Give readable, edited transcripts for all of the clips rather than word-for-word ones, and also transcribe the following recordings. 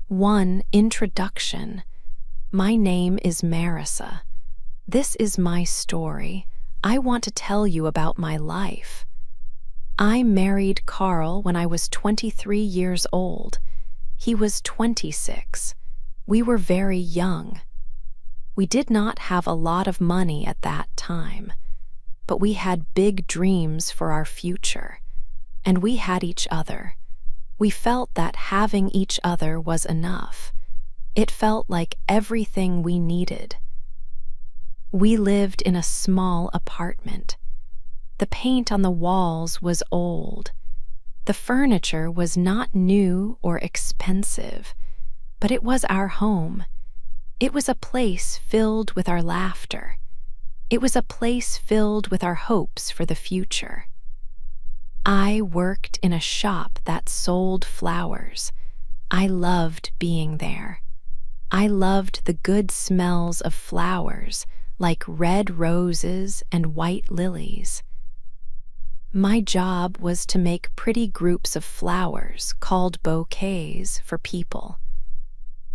1. Introduction. My name is Marissa. This is my story. I want to tell you about my life. I married Carl when I was 23 years old. He was 26. We were very young. We did not have a lot of money at that time, but we had big dreams for our future, and we had each other. We felt that having each other was enough. It felt like everything we needed. We lived in a small apartment. The paint on the walls was old. The furniture was not new or expensive, but it was our home. It was a place filled with our laughter. It was a place filled with our hopes for the future. I worked in a shop that sold flowers. I loved being there. I loved the good smells of flowers, like red roses and white lilies. My job was to make pretty groups of flowers called bouquets for people.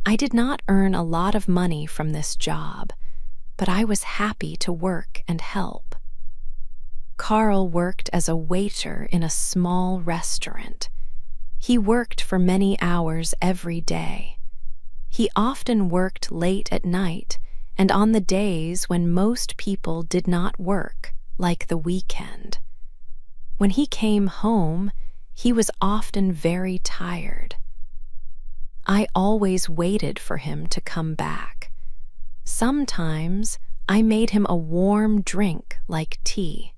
I did not earn a lot of money from this job, but I was happy to work and help. Carl worked as a waiter in a small restaurant. He worked for many hours every day. He often worked late at night and on the days when most people did not work, like the weekend. When he came home, he was often very tired. I always waited for him to come back. Sometimes I made him a warm drink like tea.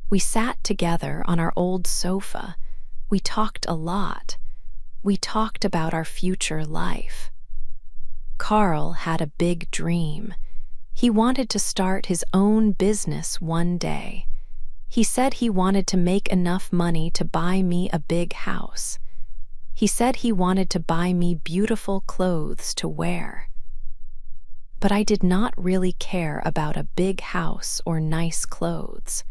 We sat together on our old sofa. We talked a lot. We talked about our future life. Carl had a big dream. He wanted to start his own business one day. He said he wanted to make enough money to buy me a big house. He said he wanted to buy me beautiful clothes to wear. But I did not really care about a big house or nice clothes.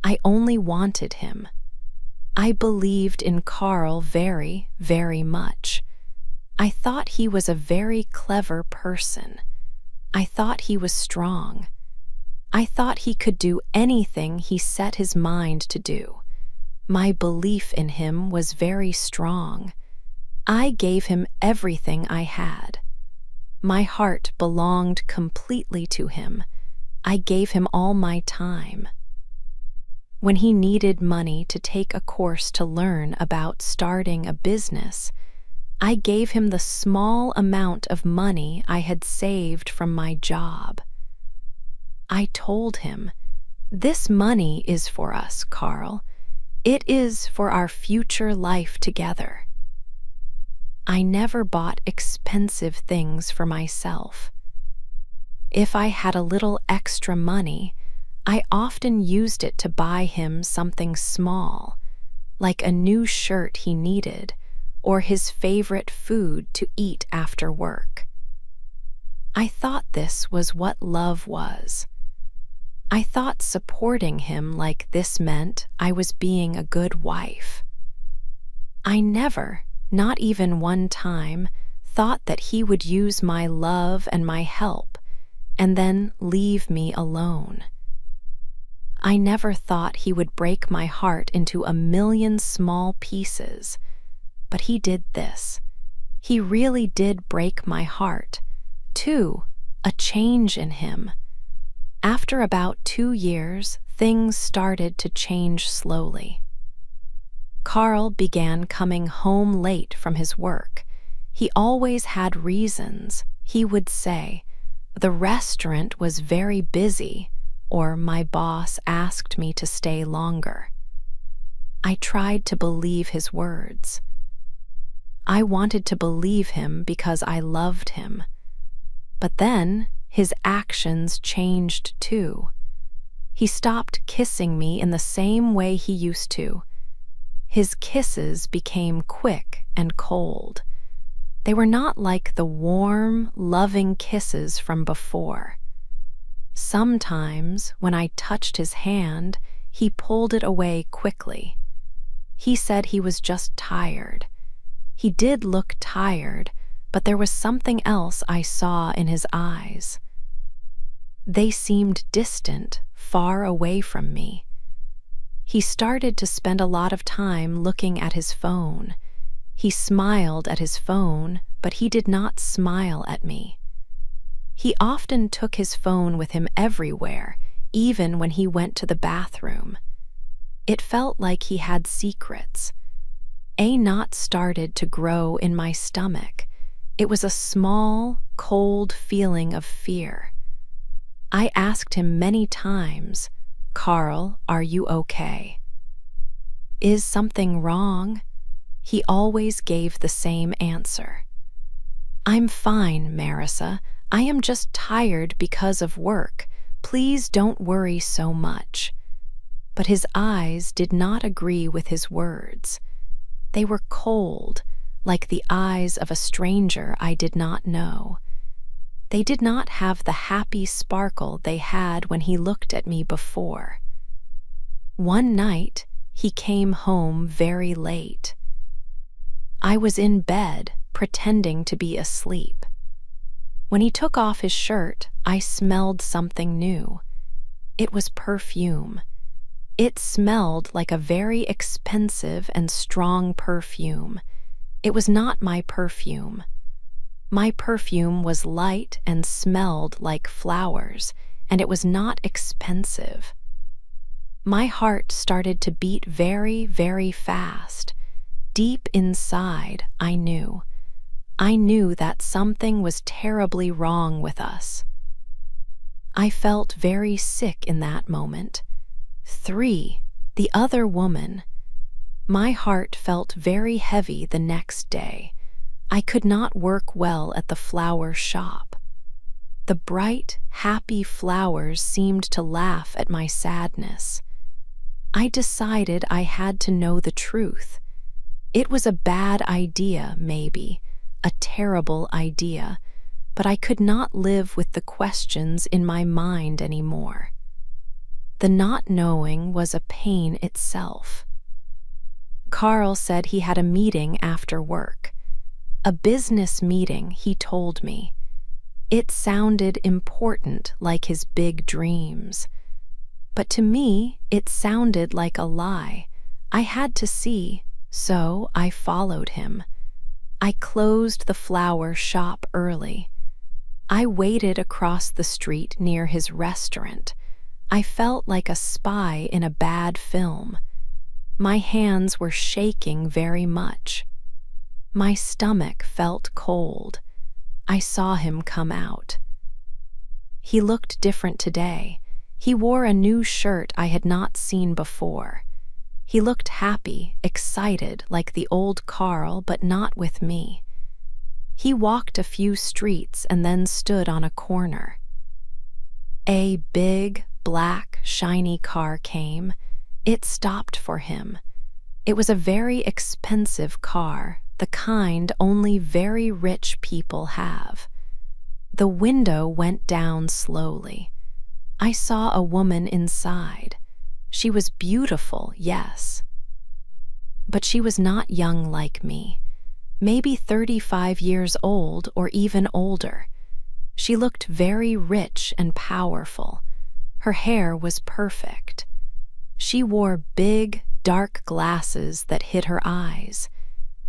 I only wanted him. I believed in Carl very, very much. I thought he was a very clever person. I thought he was strong. I thought he could do anything he set his mind to do. My belief in him was very strong. I gave him everything I had. My heart belonged completely to him. I gave him all my time. When he needed money to take a course to learn about starting a business, I gave him the small amount of money I had saved from my job. I told him, "This money is for us, Carl. It is for our future life together." I never bought expensive things for myself. If I had a little extra money, I often used it to buy him something small, like a new shirt he needed or his favorite food to eat after work. I thought this was what love was. I thought supporting him like this meant I was being a good wife. I never, not even one time, thought that he would use my love and my help and then leave me alone. I never thought he would break my heart into a million small pieces, but he did this. He really did break my heart. 2. A change in him. After about 2 years, things started to change slowly. Carl began coming home late from his work. He always had reasons. He would say, "The restaurant was very busy," or "My boss asked me to stay longer." I tried to believe his words. I wanted to believe him because I loved him. But then his actions changed too. He stopped kissing me in the same way he used to. His kisses became quick and cold. They were not like the warm, loving kisses from before. Sometimes, when I touched his hand, he pulled it away quickly. He said he was just tired. He did look tired, but there was something else I saw in his eyes. They seemed distant, far away from me. He started to spend a lot of time looking at his phone. He smiled at his phone, but he did not smile at me. He often took his phone with him everywhere, even when he went to the bathroom. It felt like he had secrets. A knot started to grow in my stomach. It was a small, cold feeling of fear. I asked him many times, "Carl, are you okay? Is something wrong?" He always gave the same answer. "I'm fine, Marissa. I am just tired because of work. Please don't worry so much." But his eyes did not agree with his words. They were cold, like the eyes of a stranger I did not know. They did not have the happy sparkle they had when he looked at me before. One night, he came home very late. I was in bed, pretending to be asleep. When he took off his shirt, I smelled something new. It was perfume. It smelled like a very expensive and strong perfume. It was not my perfume. My perfume was light and smelled like flowers, and it was not expensive. My heart started to beat very, very fast. Deep inside, I knew. I knew that something was terribly wrong with us. I felt very sick in that moment. 3, the other woman. My heart felt very heavy the next day. I could not work well at the flower shop. The bright, happy flowers seemed to laugh at my sadness. I decided I had to know the truth. It was a bad idea, maybe, a terrible idea, but I could not live with the questions in my mind anymore. The not knowing was a pain itself. Carl said he had a meeting after work. A business meeting, he told me. It sounded important, like his big dreams. But to me, it sounded like a lie. I had to see, so I followed him. I closed the flower shop early. I waited across the street near his restaurant. I felt like a spy in a bad film. My hands were shaking very much. My stomach felt cold. I saw him come out. He looked different today. He wore a new shirt I had not seen before. He looked happy, excited, like the old Carl, but not with me. He walked a few streets and then stood on a corner. A big, black, shiny car came. It stopped for him. It was a very expensive car, the kind only very rich people have. The window went down slowly. I saw a woman inside. She was beautiful, yes. But she was not young like me, maybe 35 years old or even older. She looked very rich and powerful. Her hair was perfect. She wore big, dark glasses that hid her eyes.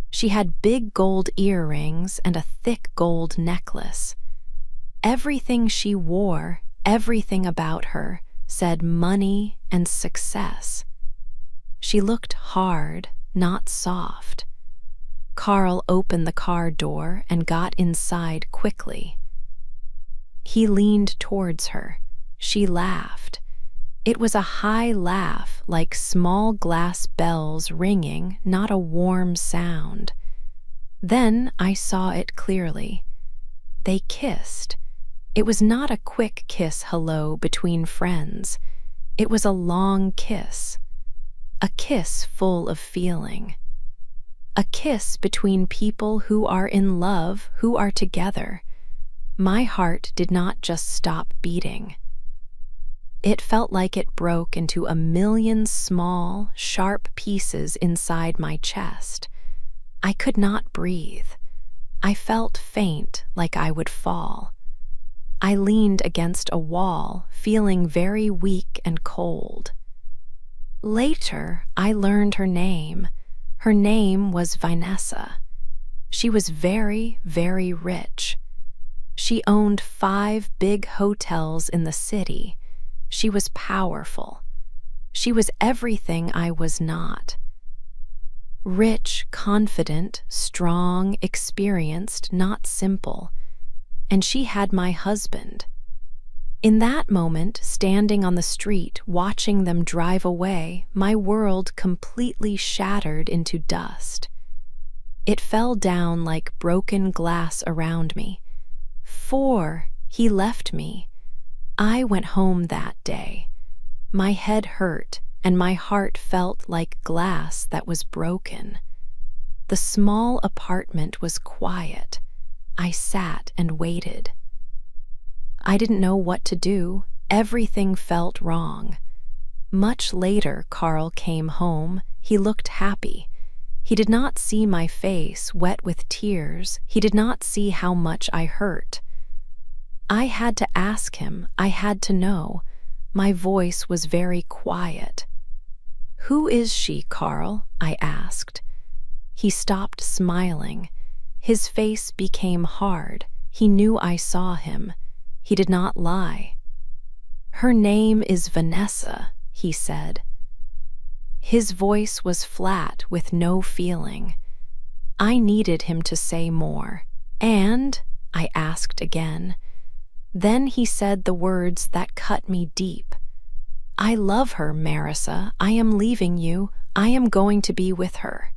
She had big gold earrings and a thick gold necklace. Everything she wore, everything about her, said money and success. She looked hard, not soft. Carl opened the car door and got inside quickly. He leaned towards her. She laughed. It was a high laugh, like small glass bells ringing, not a warm sound. Then I saw it clearly. They kissed. It was not a quick kiss hello between friends. It was a long kiss. A kiss full of feeling. A kiss between people who are in love, who are together. My heart did not just stop beating. It felt like it broke into a million small, sharp pieces inside my chest. I could not breathe. I felt faint, like I would fall. I leaned against a wall, feeling very weak and cold. Later, I learned her name. Her name was Vanessa. She was very, very rich. She owned 5 big hotels in the city. She was powerful. She was everything I was not. Rich, confident, strong, experienced, not simple. And she had my husband. In that moment, standing on the street, watching them drive away, my world completely shattered into dust. It fell down like broken glass around me. He left me. I went home that day. My head hurt, and my heart felt like glass that was broken. The small apartment was quiet. I sat and waited. I didn't know what to do. Everything felt wrong. Much later, Carl came home. He looked happy. He did not see my face wet with tears. He did not see how much I hurt. I had to ask him. I had to know. My voice was very quiet. "Who is she, Carl?" I asked. He stopped smiling. His face became hard. He knew I saw him. He did not lie. "Her name is Vanessa," he said. His voice was flat with no feeling. I needed him to say more. "And?" I asked again. Then he said the words that cut me deep. "I love her, Marissa. I am leaving you. I am going to be with her."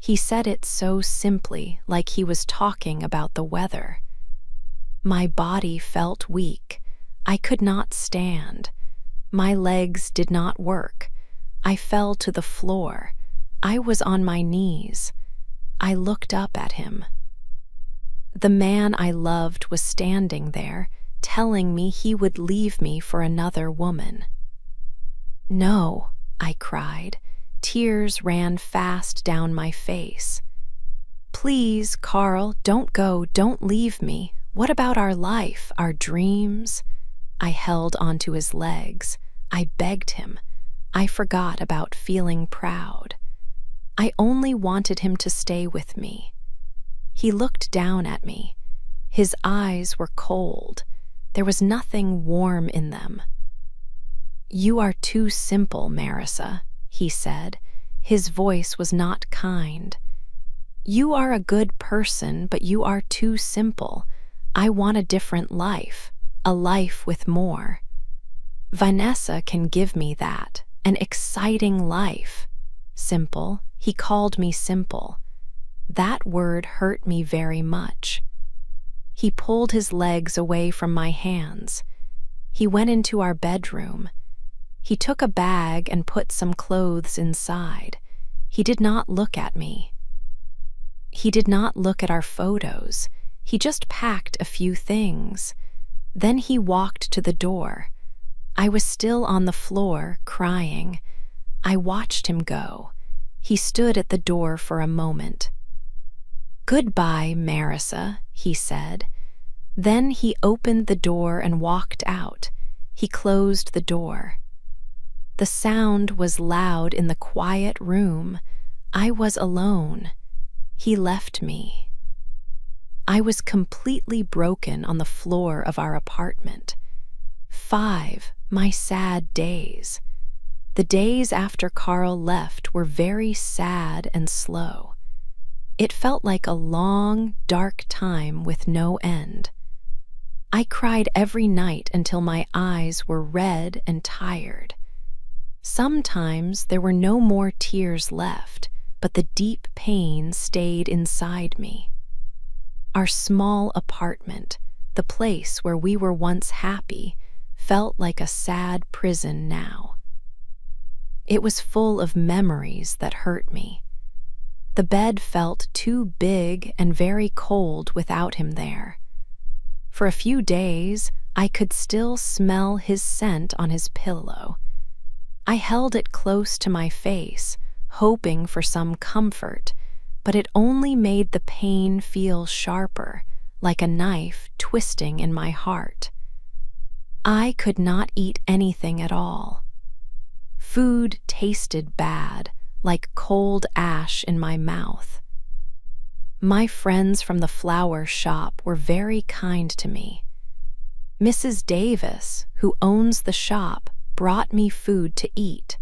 He said it so simply, like he was talking about the weather. My body felt weak. I could not stand. My legs did not work. I fell to the floor. I was on my knees. I looked up at him. The man I loved was standing there, telling me he would leave me for another woman. "No," I cried. Tears ran fast down my face. "Please, Carl, don't go, don't leave me. What about our life, our dreams?" I held onto his legs. I begged him. I forgot about feeling proud. I only wanted him to stay with me. He looked down at me. His eyes were cold. There was nothing warm in them. "You are too simple, Marissa," he said. His voice was not kind. "You are a good person, but you are too simple. I want a different life, a life with more. Vanessa can give me that, an exciting life." Simple. He called me simple. That word hurt me very much. He pulled his legs away from my hands. He went into our bedroom. He took a bag and put some clothes inside. He did not look at me. He did not look at our photos. He just packed a few things. Then he walked to the door. I was still on the floor, crying. I watched him go. He stood at the door for a moment. "Goodbye, Marissa," he said. Then he opened the door and walked out. He closed the door. The sound was loud in the quiet room. I was alone. He left me. I was completely broken on the floor of our apartment. 5, my sad days. The days after Carl left were very sad and slow. It felt like a long, dark time with no end. I cried every night until my eyes were red and tired. Sometimes there were no more tears left, but the deep pain stayed inside me. Our small apartment, the place where we were once happy, felt like a sad prison now. It was full of memories that hurt me. The bed felt too big and very cold without him there. For a few days, I could still smell his scent on his pillow. I held it close to my face, hoping for some comfort, but it only made the pain feel sharper, like a knife twisting in my heart. I could not eat anything at all. Food tasted bad, like cold ash in my mouth. My friends from the flower shop were very kind to me. Mrs. Davis, who owns the shop, brought me food to eat.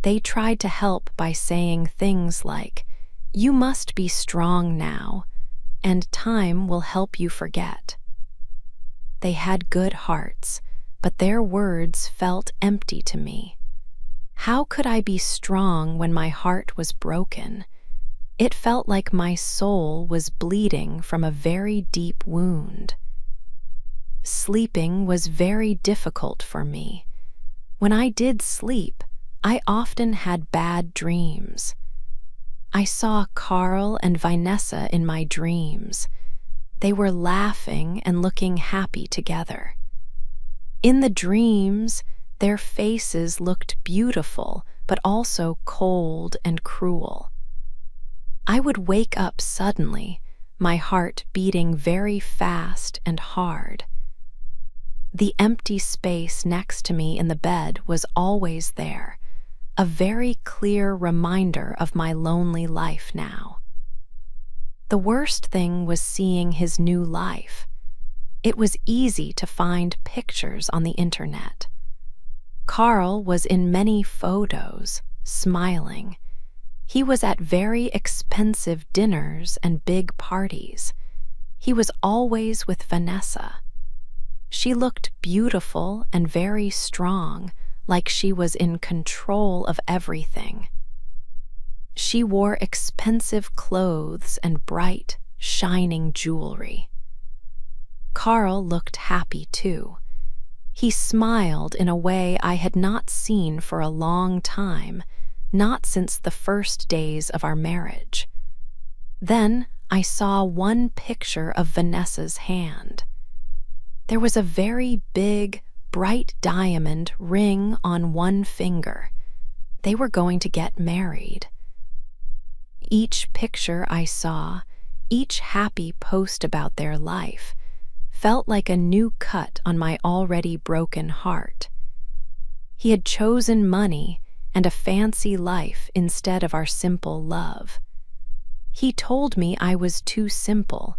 They tried to help by saying things like, "You must be strong now, and time will help you forget." They had good hearts, but their words felt empty to me. How could I be strong when my heart was broken? It felt like my soul was bleeding from a very deep wound. Sleeping was very difficult for me. When I did sleep, I often had bad dreams. I saw Carl and Vanessa in my dreams. They were laughing and looking happy together. In the dreams, their faces looked beautiful, but also cold and cruel. I would wake up suddenly, my heart beating very fast and hard. The empty space next to me in the bed was always there, a very clear reminder of my lonely life now. The worst thing was seeing his new life. It was easy to find pictures on the internet. Carl was in many photos, smiling. He was at very expensive dinners and big parties. He was always with Vanessa. She looked beautiful and very strong, like she was in control of everything. She wore expensive clothes and bright, shining jewelry. Carl looked happy too. He smiled in a way I had not seen for a long time, not since the first days of our marriage. Then I saw one picture of Vanessa's hand. There was a very big, bright diamond ring on one finger. They were going to get married. Each picture I saw, each happy post about their life, felt like a new cut on my already broken heart. He had chosen money and a fancy life instead of our simple love. He told me I was too simple,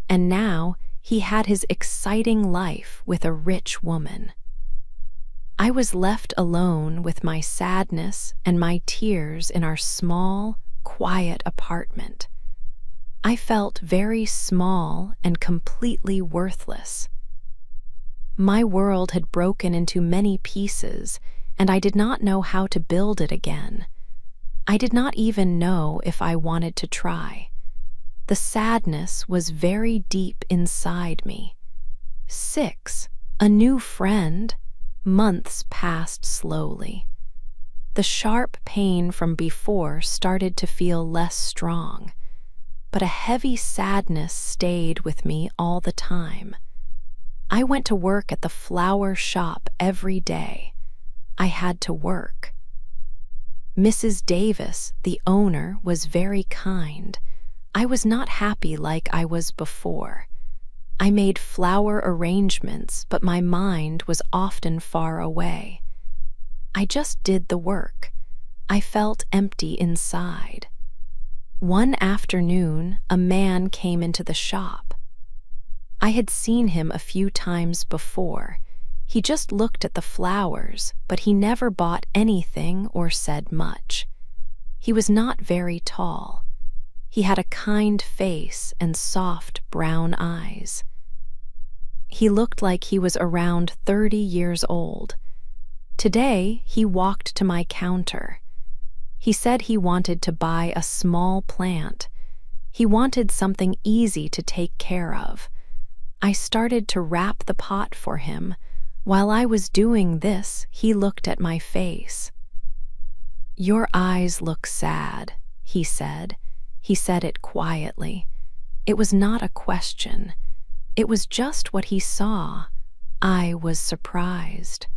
and now he had his exciting life with a rich woman. I was left alone with my sadness and my tears in our small, quiet apartment. I felt very small and completely worthless. My world had broken into many pieces, and I did not know how to build it again. I did not even know if I wanted to try. The sadness was very deep inside me. 6, a new friend. Months passed slowly. The sharp pain from before started to feel less strong, but a heavy sadness stayed with me all the time. I went to work at the flower shop every day. I had to work. Mrs. Davis, the owner, was very kind. I was not happy like I was before. I made flower arrangements, but my mind was often far away. I just did the work. I felt empty inside. One afternoon, a man came into the shop. I had seen him a few times before. He just looked at the flowers, but he never bought anything or said much. He was not very tall. He had a kind face and soft brown eyes. He looked like he was around 30 years old. Today, he walked to my counter. He said he wanted to buy a small plant. He wanted something easy to take care of. I started to wrap the pot for him. While I was doing this, he looked at my face. "Your eyes look sad," he said. He said it quietly. It was not a question. It was just what he saw. I was surprised.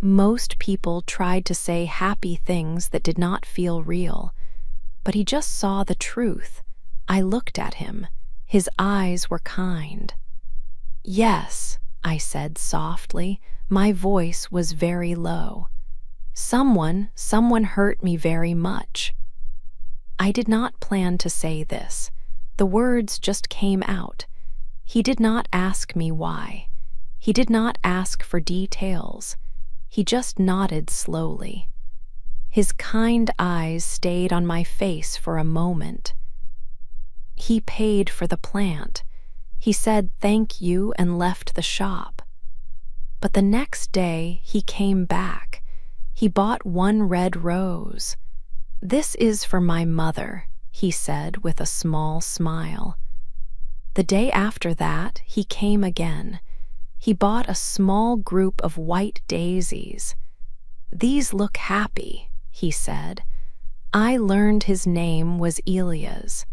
Most people tried to say happy things that did not feel real. but he just saw the truth. I looked at him. His eyes were kind. "Yes," I said softly. My voice was very low. Someone hurt me very much." I did not plan to say this. The words just came out. He did not ask me why. He did not ask for details. He just nodded slowly. His kind eyes stayed on my face for a moment. "He paid for the plant. He said thank you and left the shop. But the next day he came back. He bought one red rose. 'This is for my mother,' he said with a small smile. The day after that, he came again. He bought a small group of white daisies. 'These look happy,' he said. I learned his name was Elias.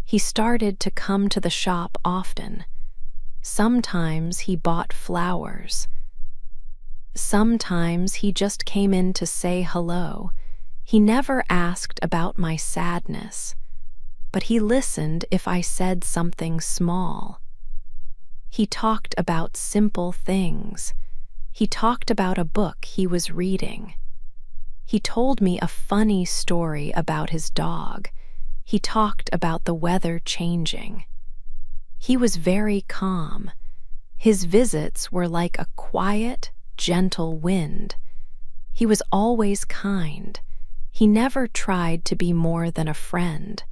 He started to come to the shop often. Sometimes he bought flowers. Sometimes he just came in to say hello. He never asked about my sadness, but he listened if I said something small. He talked about simple things. He talked about a book he was reading. He told me a funny story about his dog. He talked about the weather changing. He was very calm. His visits were like a quiet, gentle wind. He was always kind. He never tried to be more than a friend.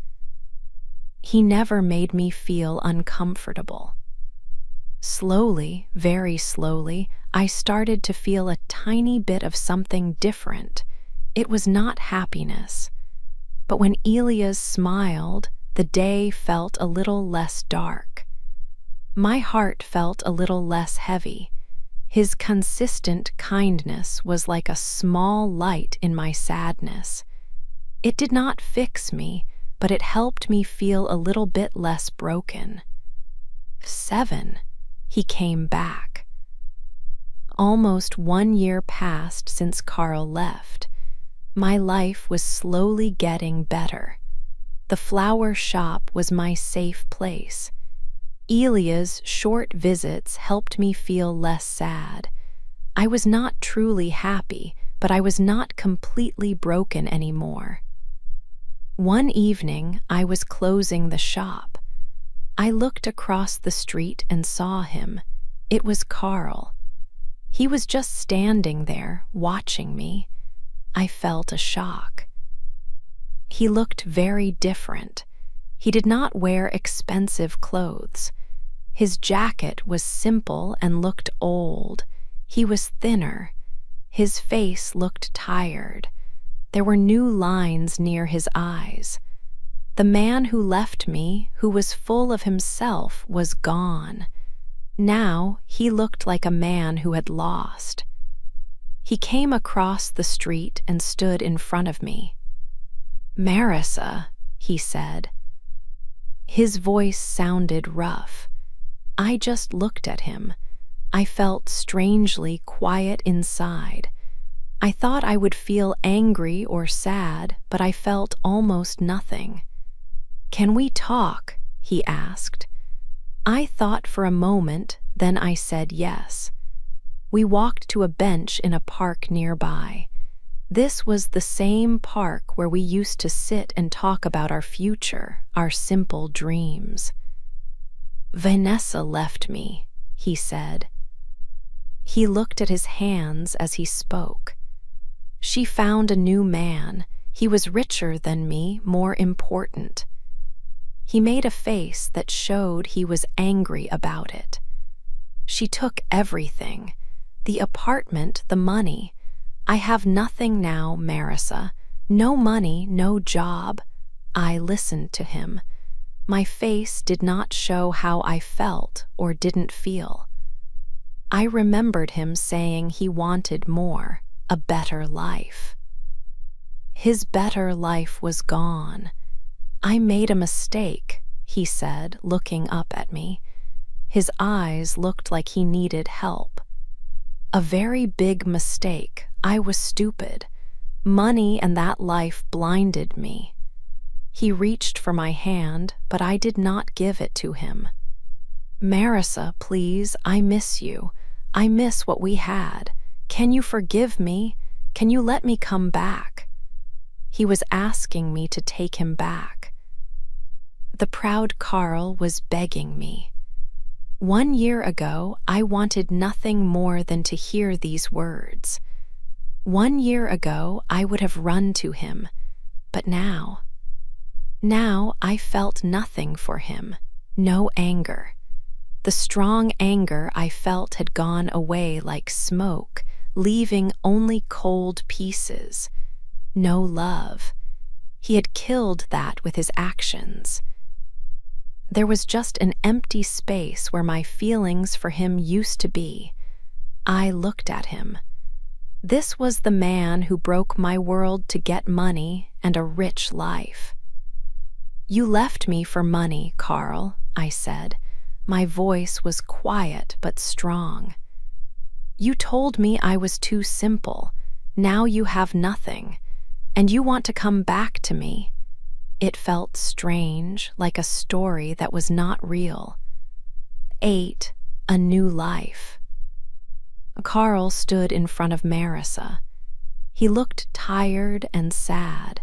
He never made me feel uncomfortable. Slowly, very slowly, I started to feel a tiny bit of something different. It was not happiness. But when Elias smiled, the day felt a little less dark. My heart felt a little less heavy. His consistent kindness was like a small light in my sadness. It did not fix me, but it helped me feel a little bit less broken. 7. He came back. Almost 1 year passed since Carl left. My life was slowly getting better. The flower shop was my safe place. Elia's short visits helped me feel less sad. I was not truly happy, but I was not completely broken anymore. One evening, I was closing the shop. I looked across the street and saw him. It was Carl. He was just standing there, watching me. I felt a shock. He looked very different. He did not wear expensive clothes. His jacket was simple and looked old. He was thinner. His face looked tired. There were new lines near his eyes. The man who left me, who was full of himself, was gone. Now he looked like a man who had lost. He came across the street and stood in front of me. "Marissa," he said. His voice sounded rough. I just looked at him. I felt strangely quiet inside. I thought I would feel angry or sad, but I felt almost nothing. "Can we talk?" he asked. I thought for a moment, then I said yes. We walked to a bench in a park nearby. This was the same park where we used to sit and talk about our future, our simple dreams. "Vanessa left me," he said. He looked at his hands as he spoke. "She found a new man. He was richer than me, more important." He made a face that showed he was angry about it. "She took everything. The apartment, the money. I have nothing now, Marissa. No money, no job." I listened to him. My face did not show how I felt or didn't feel. I remembered him saying he wanted more, a better life. His better life was gone. "I made a mistake," he said, looking up at me. His eyes looked like he needed help. "A very big mistake. I was stupid. Money and that life blinded me." He reached for my hand, but I did not give it to him. "Marissa, please, I miss you. I miss what we had. Can you forgive me? Can you let me come back?" He was asking me to take him back. The proud Carl was begging me. 1 year ago, I wanted nothing more than to hear these words. 1 year ago, I would have run to him, but now I felt nothing for him, no anger. The strong anger I felt had gone away like smoke, leaving only cold pieces. No love. He had killed that with his actions. There was just an empty space where my feelings for him used to be. I looked at him. This was the man who broke my world to get money and a rich life. "You left me for money, Carl," I said. My voice was quiet but strong. "You told me I was too simple. Now you have nothing, and you want to come back to me." It felt strange, like a story that was not real. 8. A new life. Carl stood in front of Marissa. He looked tired and sad.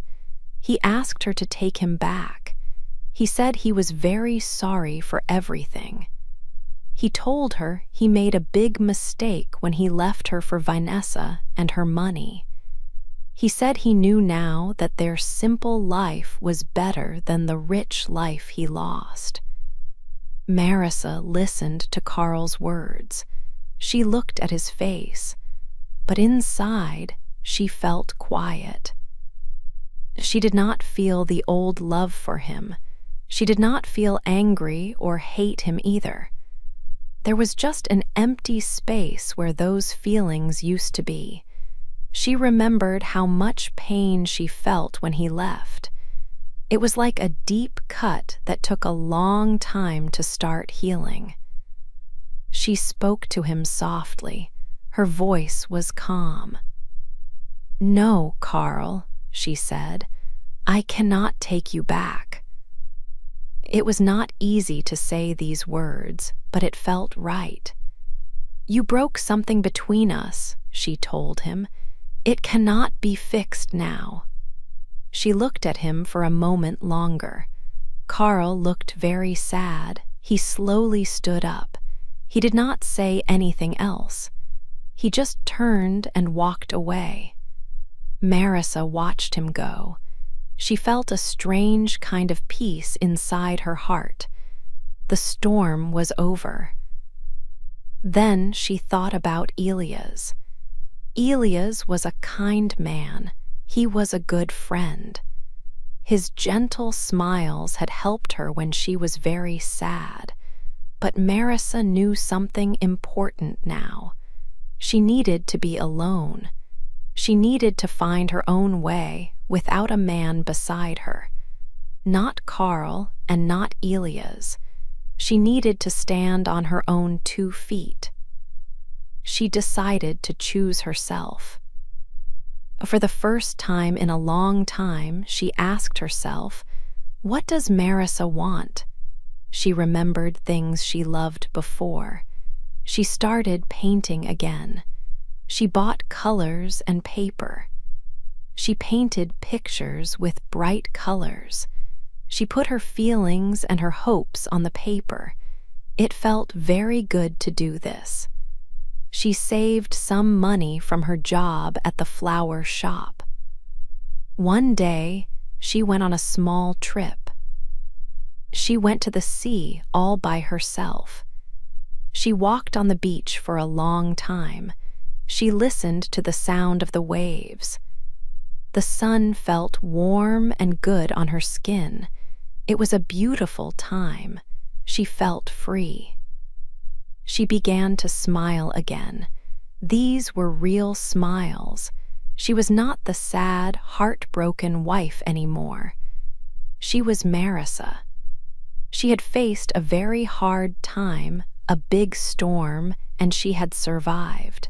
He asked her to take him back. He said he was very sorry for everything. He told her he made a big mistake when he left her for Vanessa and her money. He said he knew now that their simple life was better than the rich life he lost. Marissa listened to Carl's words. She looked at his face, but inside she felt quiet. She did not feel the old love for him. She did not feel angry or hate him either. There was just an empty space where those feelings used to be. She remembered how much pain she felt when he left. It was like a deep cut that took a long time to start healing. She spoke to him softly. Her voice was calm. "No, Carl," she said, "I cannot take you back." It was not easy to say these words, but it felt right. "You broke something between us," she told him. "It cannot be fixed now." She looked at him for a moment longer. Carl looked very sad. He slowly stood up. He did not say anything else. He just turned and walked away. Marissa watched him go. She felt a strange kind of peace inside her heart. The storm was over. Then she thought about Elias. Elias was a kind man. He was a good friend. His gentle smiles had helped her when she was very sad. But Marissa knew something important now. She needed to be alone. She needed to find her own way without a man beside her. Not Carl and not Elias. She needed to stand on her own 2 feet. She decided to choose herself. For the first time in a long time, she asked herself, what does Marissa want? She remembered things she loved before. She started painting again. She bought colors and paper. She painted pictures with bright colors. She put her feelings and her hopes on the paper. It felt very good to do this. She saved some money from her job at the flower shop. One day, she went on a small trip. She went to the sea all by herself. She walked on the beach for a long time. She listened to the sound of the waves. The sun felt warm and good on her skin. It was a beautiful time. She felt free. She began to smile again. These were real smiles. She was not the sad, heartbroken wife anymore. She was Marissa. She had faced a very hard time, a big storm, and she had survived.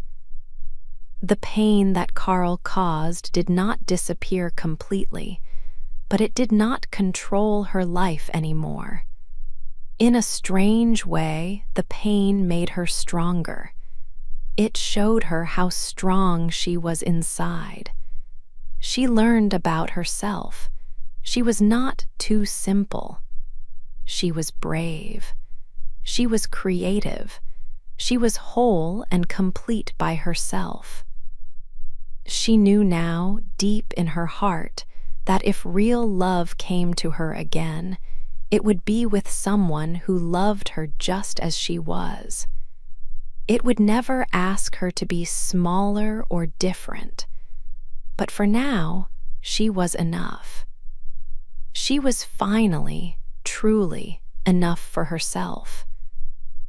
The pain that Carl caused did not disappear completely, but it did not control her life anymore. In a strange way, the pain made her stronger. It showed her how strong she was inside. She learned about herself. She was not too simple. She was brave. She was creative. She was whole and complete by herself. She knew now, deep in her heart, that if real love came to her again, it would be with someone who loved her just as she was. It would never ask her to be smaller or different. But for now, she was enough. She was finally, truly enough for herself.